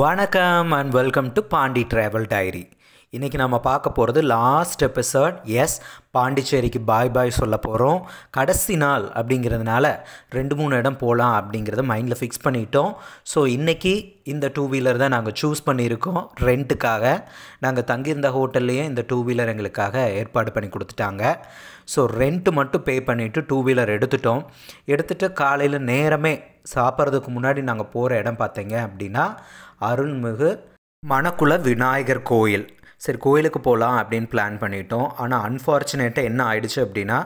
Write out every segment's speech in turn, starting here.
வணக்கம் and welcome to Pondy travel diary. இன்றைக்கி நம்ம பார்க்க போகிறது லாஸ்ட் எபிசோட். எஸ், பாண்டிச்சேரிக்கு பாய் சொல்ல போகிறோம். கடைசி நாள் அப்படிங்கிறதுனால 2-3 இடம் போகலாம் அப்படிங்கிறத மைண்டில் ஃபிக்ஸ் பண்ணிட்டோம். ஸோ இன்றைக்கி இந்த 2 வீலர் தான் நாங்கள் சூஸ் பண்ணியிருக்கோம் ரெண்ட்டுக்காக. நாங்கள் தங்கியிருந்த ஹோட்டல்லையே இந்த 2 வீலர் எங்களுக்காக ஏற்பாடு பண்ணி கொடுத்துட்டாங்க. ஸோ ரெண்ட்டு மட்டும் பே பண்ணிவிட்டு 2 வீலர் எடுத்துகிட்டு காலையில் நேரமே சாப்பிட்றதுக்கு முன்னாடி நாங்கள் போகிற இடம் பார்த்தீங்க அப்படின்னா அருள்மிகு மணக்குள விநாயகர் கோயில். சரி, கோயிலுக்கு போகலாம் அப்படின்னு பிளான் பண்ணிட்டோம். ஆனால் அன்ஃபார்ச்சுனேட்டாக என்ன ஆயிடுச்சு அப்படின்னா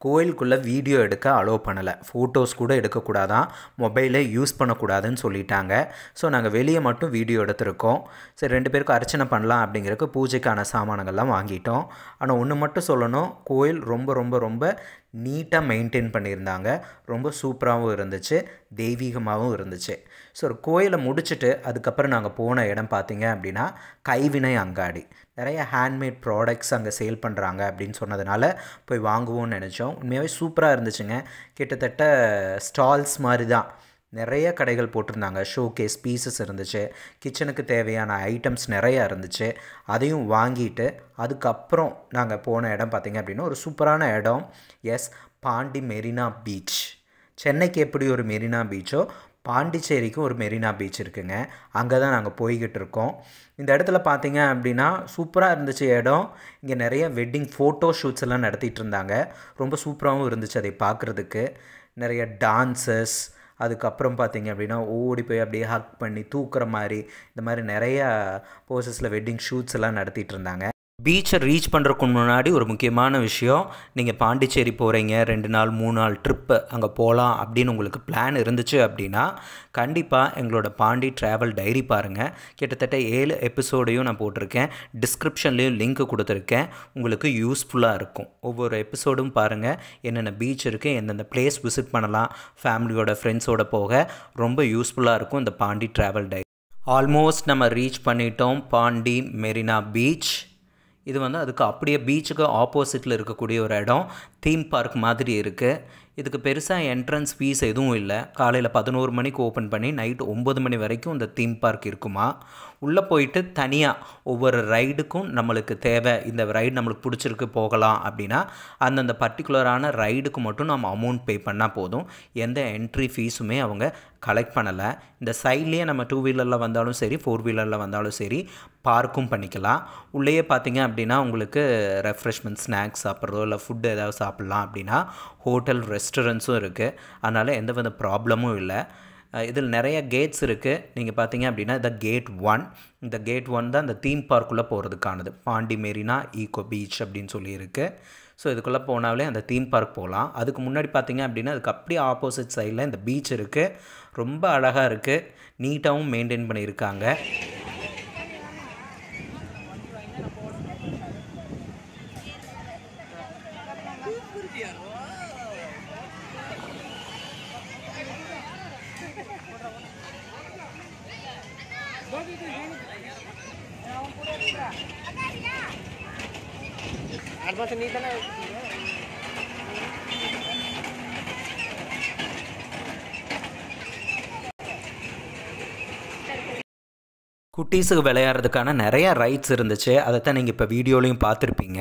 கோயிலுக்குள்ளே வீடியோ எடுக்க அலோவ் பண்ணலை. ஃபோட்டோஸ் கூட எடுக்கக்கூடாதான், மொபைலை யூஸ் பண்ணக்கூடாதுன்னு சொல்லிட்டாங்க. ஸோ நாங்கள் வெளியே மட்டும் வீடியோ எடுத்திருக்கோம். சரி, 2 பேருக்கும் அர்ச்சனை பண்ணலாம் அப்படிங்கிறதுக்கு பூஜைக்கான சாமானங்கள்லாம் வாங்கிட்டோம். ஆனால் ஒன்று மட்டும் சொல்லணும், கோயில் ரொம்ப ரொம்ப ரொம்ப நீட்டாக மெயின்டைன் பண்ணியிருந்தாங்க. ரொம்ப சூப்பராகவும் இருந்துச்சு, தெய்வீகமாகவும் இருந்துச்சு. ஸோ ஒரு கோயிலை முடிச்சுட்டு அதுக்கப்புறம் நாங்கள் போன இடம் பார்த்திங்க அப்படின்னா கைவினை அங்காடி. நிறைய ஹேண்ட்மேட் ப்ராடக்ட்ஸ் அங்கே சேல் பண்ணுறாங்க அப்படின்னு சொன்னதுனால போய் வாங்குவோம்னு நினச்சோம். உண்மையாகவே சூப்பராக இருந்துச்சுங்க. கிட்டத்தட்ட ஸ்டால்ஸ் மாதிரி தான் நிறைய கடைகள் போட்டிருந்தாங்க. ஷோகேஸ் பீசஸ் இருந்துச்சு, கிச்சனுக்கு தேவையான ஐட்டம்ஸ் நிறையா இருந்துச்சு. அதையும் வாங்கிட்டு அதுக்கப்புறம் நாங்கள் போன இடம் பார்த்திங்க அப்படின்னா ஒரு சூப்பரான இடம். Yes, Pondy Marina beach. சென்னைக்கு எப்படி ஒரு மெரினா பீச்சோ பாண்டிச்சேரிக்கும் ஒரு மெரினா பீச் இருக்குங்க. அங்கே தான் நாங்கள் போய்கிட்டு இருக்கோம். இந்த இடத்துல பார்த்தீங்க அப்படின்னா சூப்பராக இருந்துச்சு இடம். இங்கே நிறைய வெட்டிங் ஃபோட்டோ ஷூட்ஸ் எல்லாம் நடத்திட்டு இருந்தாங்க. ரொம்ப சூப்பராகவும் இருந்துச்சு அதை பார்க்குறதுக்கு. நிறைய டான்சஸ், அதுக்கப்புறம் பார்த்திங்க அப்படின்னா ஓடி போய் அப்படியே ஹக் பண்ணி தூக்குற மாதிரி இந்த மாதிரி நிறையா போசஸில் வெட்டிங் ஷூட்ஸ் எல்லாம் நடத்திட்டு இருந்தாங்க. பீச்சை ரீச் பண்ணுறதுக்கு முன்னாடி ஒரு முக்கியமான விஷயம், நீங்கள் பாண்டிச்சேரி போகிறீங்க, 2 நாள் 3 நாள் ட்ரிப்பு அங்கே போகலாம் அப்படின்னு உங்களுக்கு பிளான் இருந்துச்சு அப்படின்னா கண்டிப்பாக எங்களோட பாண்டி ட்ராவல் டைரி பாருங்கள். கிட்டத்தட்ட 7 எபிசோடையும் நான் போட்டிருக்கேன். டிஸ்கிரிப்ஷன்லேயும் லிங்க் கொடுத்துருக்கேன். உங்களுக்கு யூஸ்ஃபுல்லாக இருக்கும். ஒவ்வொரு எபிசோடும் பாருங்கள், என்னென்ன பீச் இருக்குது, எந்தெந்த பிளேஸ் விசிட் பண்ணலாம், ஃபேமிலியோட ஃப்ரெண்ட்ஸோடு போக ரொம்ப யூஸ்ஃபுல்லாக இருக்கும் இந்த பாண்டி ட்ராவல் டைரி. ஆல்மோஸ்ட் நம்ம ரீச் பண்ணிட்டோம் பாண்டி மெரினா பீச். இது அதுக்கு அப்படியே பீச்சுக்கு ஆப்போசிட்டில் இருக்கக்கூடிய ஒரு இடம். தீம் பார்க் மாதிரி இருக்குது. இதுக்கு பெருசாக என்ட்ரன்ஸ் ஃபீஸ் எதுவும் இல்லை. காலையில் 11 மணிக்கு ஓப்பன் பண்ணி நைட்டு 9 மணி வரைக்கும் இந்த தீம் பார்க் இருக்குமா. உள்ளே போயிட்டு தனியாக ஒவ்வொரு ரைடுக்கும் நம்மளுக்கு தேவை, இந்த ரைடு நம்மளுக்கு பிடிச்சிருக்கு போகலாம் அப்படின்னா அந்தந்த பர்டிகுலரான ரைடுக்கு மட்டும் நம்ம அமௌண்ட் பே பண்ணால் போதும். எந்த என்ட்ரி ஃபீஸுமே அவங்க கலெக்ட் பண்ணலை. இந்த சைட்லேயே நம்ம 2 வீலரில் வந்தாலும் சரி, 4 வீலரில் வந்தாலும் சரி பார்க்கும் பண்ணிக்கலாம். உள்ளேயே பார்த்திங்க அப்படின்னா உங்களுக்கு ரெஃப்ரெஷ்மெண்ட் ஸ்நாக்ஸ் சாப்பிட்றதோ இல்லை ஃபுட்டு ஏதாவது சாப்பிட்லாம் அப்படின்னா ஹோட்டல் ரெஸ்டாரண்ட்ஸும் இருக்குது. அதனால் எந்த வித ப்ராப்ளமும் இல்லை. இதில் நிறைய கேட்ஸ் இருக்குது. நீங்கள் பார்த்தீங்க அப்படின்னா இந்த கேட் 1, இந்த கேட் 1 தான் இந்த தீம் பார்க்குள்ளே போகிறதுக்கானது. பாண்டி மெரினா ஈகோ பீச் அப்படின்னு சொல்லியிருக்கு. ஸோ இதுக்குள்ளே போனாலே அந்த தீம் பார்க் போகலாம். அதுக்கு முன்னாடி பார்த்தீங்க அப்படின்னா அதுக்கு அப்படியே ஆப்போசிட் சைடில் இந்த பீச் இருக்குது. ரொம்ப அழகாக இருக்குது, நீட்டாகவும் மெயின்டைன் பண்ணியிருக்காங்க. குட்டீஸுக்கு விளையாடுறதுக்கான நிறைய ரைட்ஸ் இருந்துச்சு. அதைத்தான் நீங்கள் இப்போ வீடியோலையும் பார்த்துருப்பீங்க.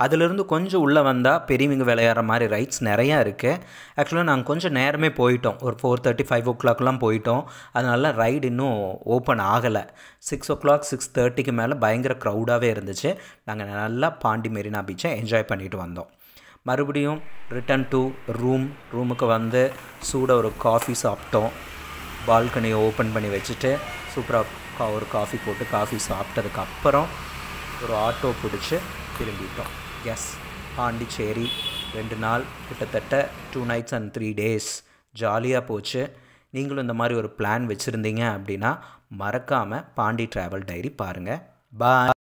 அதிலிருந்து கொஞ்சம் உள்ளே வந்தால் பெரியவங்க விளையாடுற மாதிரி ரைட்ஸ் நிறையா இருக்குது. ஆக்சுவலாக நாங்கள் கொஞ்சம் நேரமே போயிட்டோம். ஒரு 4:30 5 o'clockலாம் போயிட்டோம். அதனால ரைடு இன்னும் ஓப்பன் ஆகலை. 6 o'clock 6:30க்கு மேலே பயங்கர க்ரௌடாகவே இருந்துச்சு. நாங்கள் நல்லா பாண்டி மெரினா பீச்சை என்ஜாய் பண்ணிட்டு வந்தோம். மறுபடியும் ரிட்டன் டு ரூமுக்கு வந்து சூடாக ஒரு காஃபி சாப்பிட்டோம். பால்கனியை ஓப்பன் பண்ணி வச்சுட்டு சூப்பராக ஒரு காஃபி போட்டு காஃபி சாப்பிட்டதுக்கப்புறம் ஒரு ஆட்டோ பிடிச்சி திரும்பிட்டோம். எஸ், பாண்டிச்சேரி 2 நாள், கிட்டத்தட்ட 2 nights and 3 days ஜாலியாக போச்சு. நீங்களும் இந்த மாதிரி ஒரு பிளான் வச்சுருந்தீங்க அப்படின்னா மறக்காமல் பாண்டி ட்ராவல் டைரி பாருங்கள். பாய்.